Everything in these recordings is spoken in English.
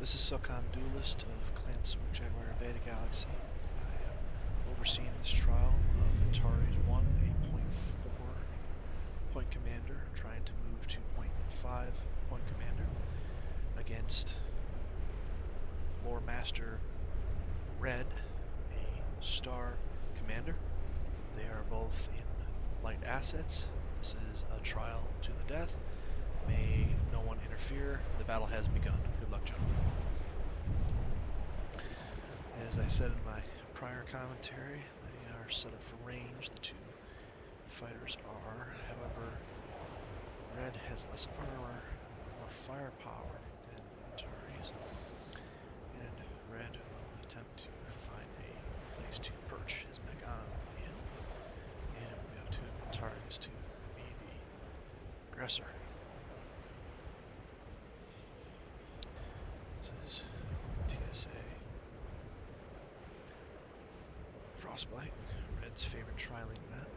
This is Silcon Duelist of Clan Mechwarrior Beta Galaxy. I am overseeing this trial of AntaresOne, a .4 point commander, trying to move to .5 point commander against Lore Master Red, a star commander. They are both in light assets. This is a trial to the death. May no one interfere. The battle has begun. Good luck, gentlemen. As I said in my prior commentary, they are set up for range. The two fighters are. However, Red has less armor, more firepower than Antares, and Red will attempt to find a place to perch his mech on in, and it will be up to Antares to be the aggressor. This is TSA Frostbite, Red's favorite trialing map.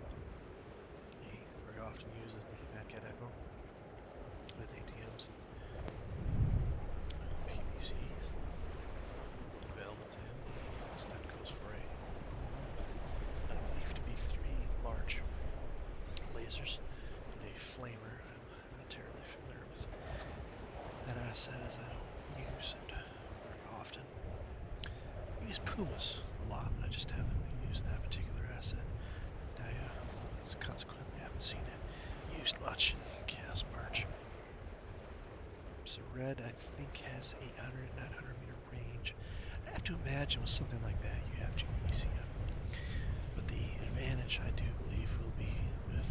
He very often uses the Mad Cat Echo with ATMs and PVCs available to him. He instead goes for I believe to be 3 large lasers and a flamer. I'm not terribly familiar with that asset as I don't use it very often. I use Pumas a lot, I just haven't used that particular asset. Consequently haven't seen it used much in Chaos March. So Red, I think, has 800, 900 meter range. I have to imagine with something like that you have GECM. But the advantage, I do believe, will be with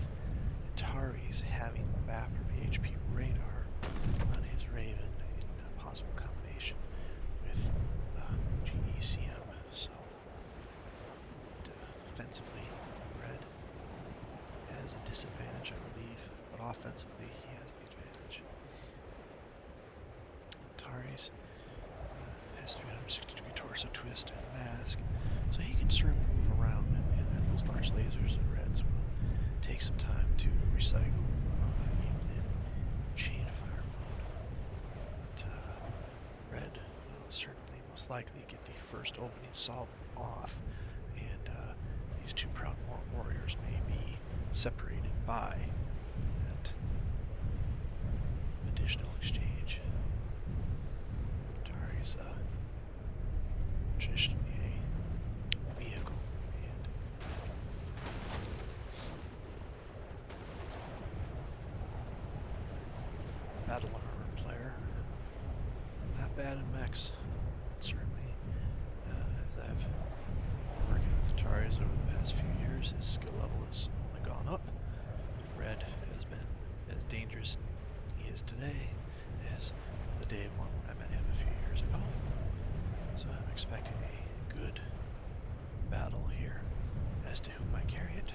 Antares having BAP or VHP radar on his Raven in a possible combination with GECM. So defensively, Red has a disadvantage, I believe, but offensively he has the advantage. Antares has 360-degree torso twist and mask, so he can certainly move around, and those large lasers and Reds will take some time to recycle, even in chain of fire mode. But Red will certainly most likely get the first opening solved off, and these two proud warriors may be separated by that additional exchange. Antares traditionally a vehicle and battle armor player. Not bad in mechs, certainly. As I've been working with Antares over the past few years, his skill level has only gone up. Red has been as dangerous he is today as the day one when I met him a few years ago. So I'm expecting a good battle here. As to who might carry it,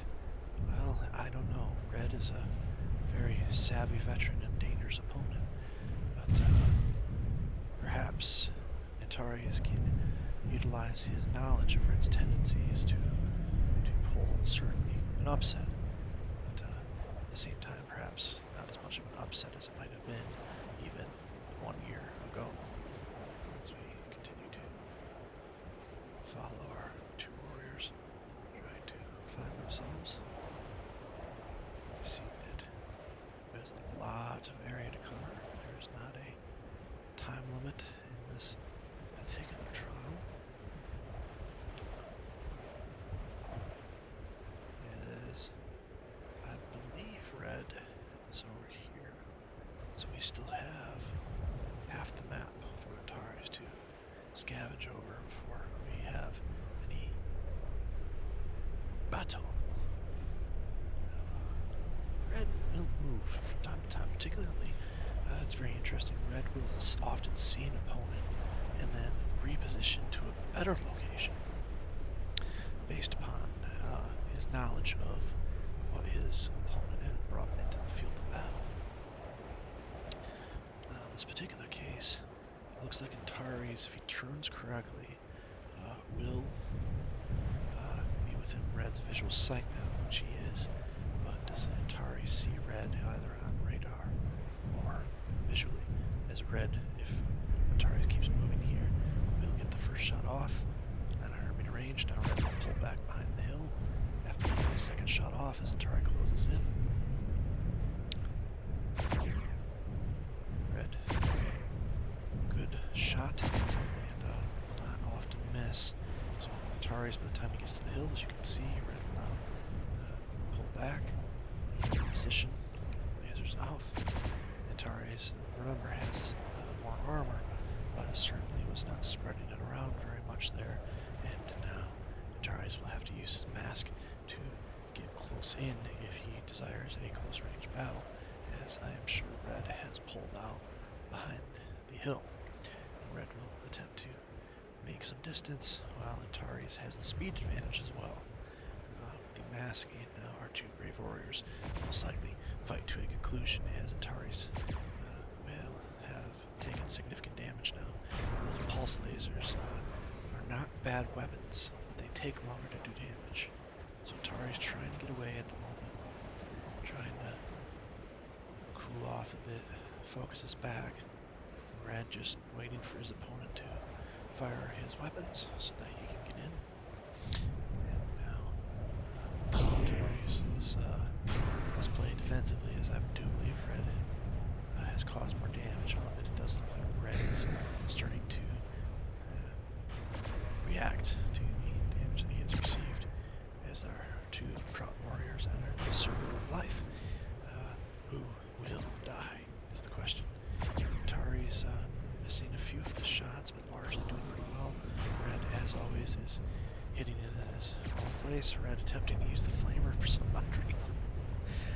well, I don't know. Red is a very savvy veteran and dangerous opponent, but perhaps Antares can utilize his knowledge of Red's tendencies to pull certainly an upset, but at the same time perhaps not as much of an upset as it might have been even 1 year ago. As we continue to follow our two warriors trying to find themselves, we see that there's a lot of area to cover. There's not a time limit in this particular trial. As I believe Red is over here, so we still have half the map for Antares to scavenge over before we have any battle. Red will move from time to time, particularly it's very interesting. Red will often see an opponent and then reposition to a better location based upon his knowledge of what his opponent had brought into the field of battle. Now, in this particular case, it looks like Antares, if he turns correctly, will be within Red's visual sight now, which he is. But does Antares see Red either on radar or visually? As Red, if Antares keeps moving first shot off. Not enemy to range. Now Red will pull back behind the hill. After getting his second shot off as Antari closes in. Red, good shot, and will not often miss. So Antari's, by the time he gets to the hill, as you can see, Red will now pull back, position, lasers off. Antari's, remember, has more armor, but certainly was not spreading it around very much there. And now Antari's will have to use his mask to get close in if he desires a close range battle, as I am sure Red has pulled out behind the hill. Red will attempt to make some distance, while Antari's has the speed advantage as well. The mask and our two brave warriors most likely fight to a conclusion, as Antari's will have taken significant damage now. Those pulse lasers are not bad weapons, but they take longer to do damage. So Antari's trying to get away at the moment, trying to cool off a bit, focus his back. Red just waiting for his opponent to fire his weapons so that he can get in. And now Antari's must play defensively, as I do believe Red has caused more damage on it. It does look like Red is starting to react to the damage that he has received, as our two proud warriors enter the circle of life. Who will die is the question. Antari's missing a few of his shots, but largely doing pretty well. Red, as always, is hitting it in his own place. Red attempting to use the flamer for some odd reason.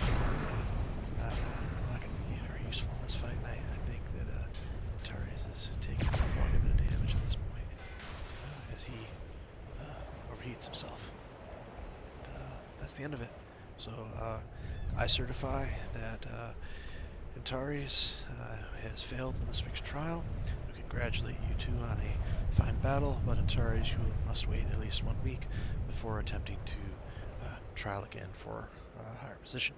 Not going to be very useful in this fight. I think that Antari's is taking quite a bit of damage at this point, as he overheats himself. That's the end of it. So I certify that Antari's has failed in this week's trial. We congratulate you two on a fine battle, but Antari's, you must wait at least 1 week before attempting to trial again for a higher position.